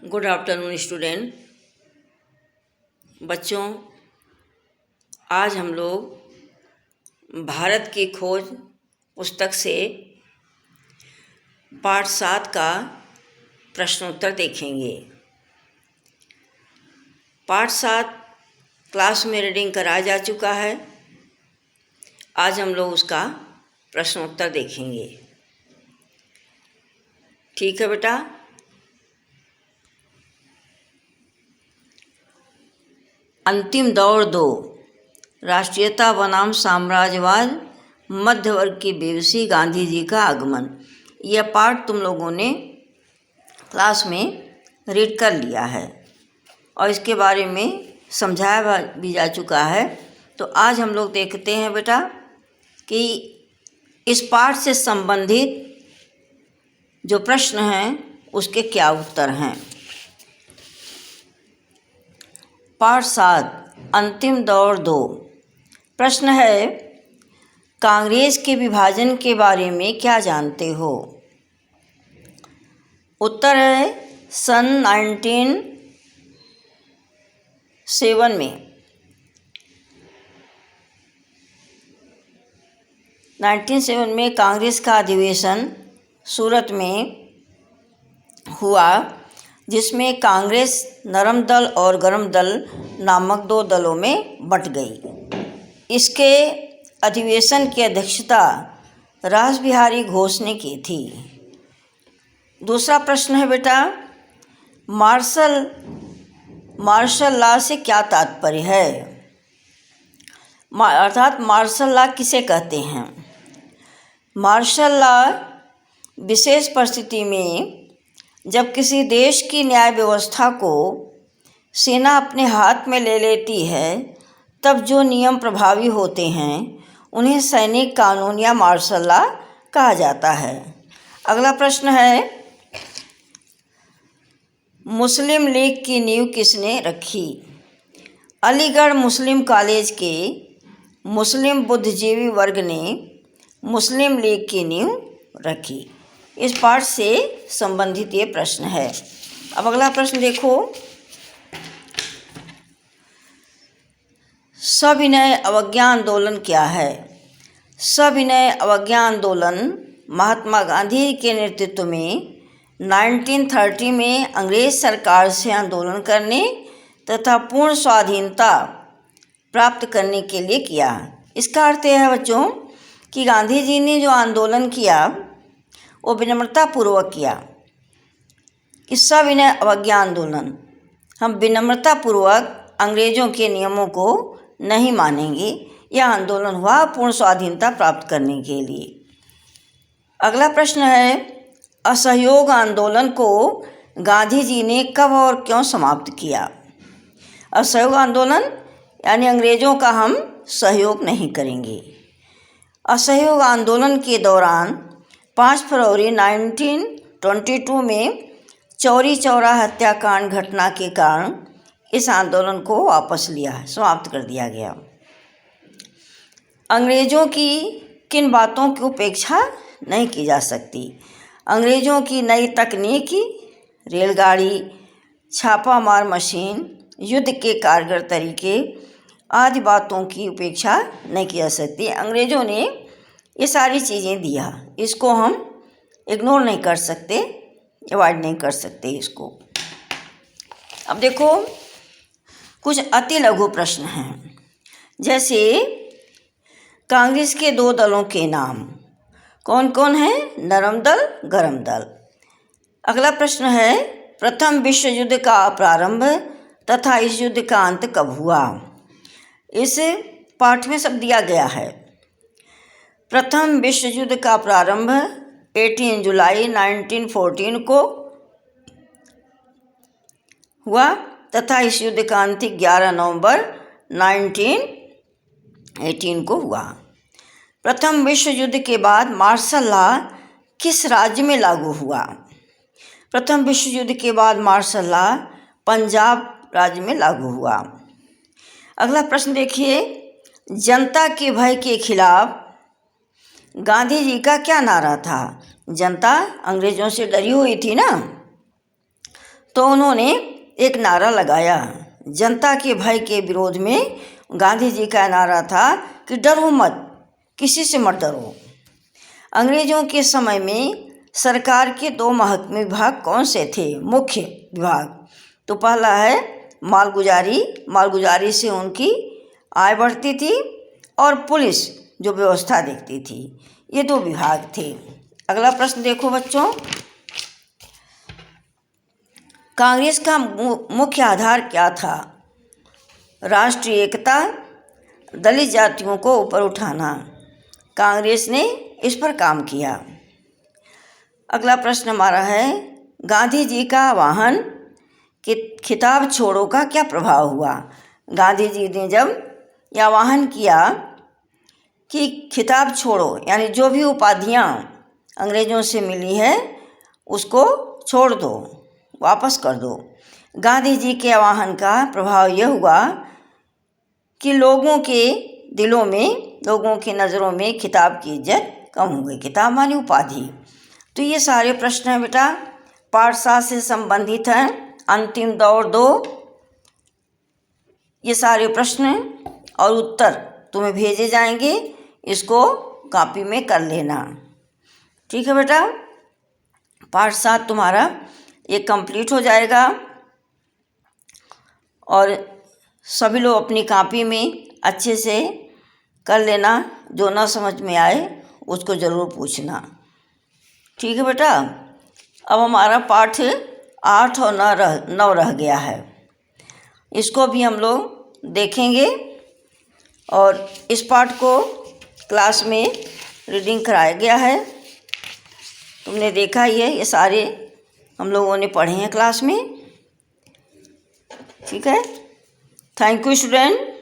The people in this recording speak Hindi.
Good afternoon student. बच्चों, आज हम लोग भारत की खोज पुस्तक से पाठ 7 का प्रश्नोत्तर देखेंगे। पाठ 7 क्लास में रीडिंग कराया जा चुका है। आज हम लोग उसका प्रश्नोत्तर देखेंगे। ठीक है बेटा। अंतिम दौर 2, राष्ट्रीयता बनाम साम्राज्यवाद, मध्य वर्ग की बेबसी, गांधी जी का आगमन। यह पाठ तुम लोगों ने क्लास में रीड कर लिया है और इसके बारे में समझाया भी जा चुका है। तो आज हम लोग देखते हैं बेटा कि इस पाठ से संबंधित जो प्रश्न हैं उसके क्या उत्तर हैं। पाठ 7 अंतिम दौर 2। प्रश्न है, कांग्रेस के विभाजन के बारे में क्या जानते हो? उत्तर है सन 1907 में 1907 में कांग्रेस का अधिवेशन सूरत में हुआ, जिसमें कांग्रेस नरम दल और गरम दल नामक 2 दलों में बंट गई। इसके अधिवेशन की अध्यक्षता रासबिहारी घोष ने की थी। दूसरा प्रश्न है बेटा, मार्शल लॉ से क्या तात्पर्य है? अर्थात मार्शल लॉ किसे कहते हैं? मार्शल लॉ विशेष परिस्थिति में जब किसी देश की न्याय व्यवस्था को सेना अपने हाथ में ले लेती है, तब जो नियम प्रभावी होते हैं उन्हें सैनिक कानून या मार्शल लॉ कहा जाता है। अगला प्रश्न है, मुस्लिम लीग की नींव किसने रखी? अलीगढ़ मुस्लिम कॉलेज के मुस्लिम बुद्धिजीवी वर्ग ने मुस्लिम लीग की नींव रखी। इस पाठ से संबंधित ये प्रश्न है। अब अगला प्रश्न देखो, सविनय अवज्ञा आंदोलन क्या है? सविनय अवज्ञा आंदोलन महात्मा गांधी के नेतृत्व में 1930 में अंग्रेज सरकार से आंदोलन करने तथा पूर्ण स्वाधीनता प्राप्त करने के लिए किया। इसका अर्थ यह है बच्चों कि गांधी जी ने जो आंदोलन किया वो विनम्रतापूर्वक किया। कि सविनय अवज्ञा आंदोलन, हम विनम्रतापूर्वक अंग्रेज़ों के नियमों को नहीं मानेंगे। यह आंदोलन हुआ पूर्ण स्वाधीनता प्राप्त करने के लिए। अगला प्रश्न है, असहयोग आंदोलन को गांधी जी ने कब और क्यों समाप्त किया? असहयोग आंदोलन यानी अंग्रेज़ों का हम सहयोग नहीं करेंगे। असहयोग आंदोलन के दौरान 5 फरवरी 1922 में चौरी चौरा हत्याकांड घटना के कारण इस आंदोलन को वापस समाप्त कर दिया गया। अंग्रेज़ों की किन बातों की उपेक्षा नहीं की जा सकती? अंग्रेज़ों की नई तकनीकी, रेलगाड़ी, छापामार मशीन, युद्ध के कारगर तरीके आदि बातों की उपेक्षा नहीं की जा सकती। अंग्रेज़ों ने ये सारी चीज़ें दिया, इसको हम इग्नोर नहीं कर सकते, अवॉइड नहीं कर सकते इसको। अब देखो कुछ अति लघु प्रश्न हैं, जैसे कांग्रेस के 2 दलों के नाम कौन कौन हैं? नरम दल, गरम दल। अगला प्रश्न है, प्रथम विश्व युद्ध का प्रारंभ तथा इस युद्ध का अंत कब हुआ? इस पाठ में सब दिया गया है। प्रथम विश्व युद्ध का प्रारंभ 18 जुलाई 1914 को हुआ तथा इस युद्ध का अंत 11 नवंबर 1918 को हुआ। प्रथम विश्व युद्ध के बाद मार्शल लॉ किस राज्य में लागू हुआ? प्रथम विश्व युद्ध के बाद मार्शल लॉ पंजाब राज्य में लागू हुआ। अगला प्रश्न देखिए, जनता के भय के खिलाफ गांधी जी का क्या नारा था? जनता अंग्रेज़ों से डरी हुई थी ना, तो उन्होंने एक नारा लगाया। जनता के भय के विरोध में गांधी जी का नारा था कि डरो मत, किसी से मत डरो। अंग्रेज़ों के समय में सरकार के 2 महकमे विभाग कौन से थे? मुख्य विभाग। तो पहला है मालगुजारी, मालगुजारी से उनकी आय बढ़ती थी, और पुलिस जो व्यवस्था देखती थी। ये 2 विभाग थे। अगला प्रश्न देखो बच्चों, कांग्रेस का मुख्य आधार क्या था? राष्ट्रीय एकता, दलित जातियों को ऊपर उठाना। कांग्रेस ने इस पर काम किया। अगला प्रश्न हमारा है, गांधी जी का आह्वान कि खिताब छोड़ो का क्या प्रभाव हुआ? गांधी जी ने जब यह आह्वान किया कि खिताब छोड़ो, यानी जो भी उपाधियाँ अंग्रेज़ों से मिली है उसको छोड़ दो, वापस कर दो। गांधी जी के आह्वान का प्रभाव यह हुआ कि लोगों के दिलों में, लोगों की नज़रों में खिताब की इज्जत कम हो गई। किताब मानी उपाधि। तो ये सारे प्रश्न हैं बेटा, पाठ 7 से संबंधित हैं। अंतिम दौर 2, ये सारे प्रश्न और उत्तर तुम्हें भेजे जाएंगे, इसको कॉपी में कर लेना। ठीक है बेटा, पाठ 7 तुम्हारा ये कंप्लीट हो जाएगा, और सभी लोग अपनी कॉपी में अच्छे से कर लेना। जो ना समझ में आए उसको ज़रूर पूछना। ठीक है बेटा, अब हमारा पाठ 8 और 9 रह गया है, इसको भी हम लोग देखेंगे। और इस पाठ को क्लास में रीडिंग कराया गया है, तुमने देखा ही है, ये सारे हम लोगों ने पढ़े हैं क्लास में। ठीक है, थैंक यू स्टूडेंट।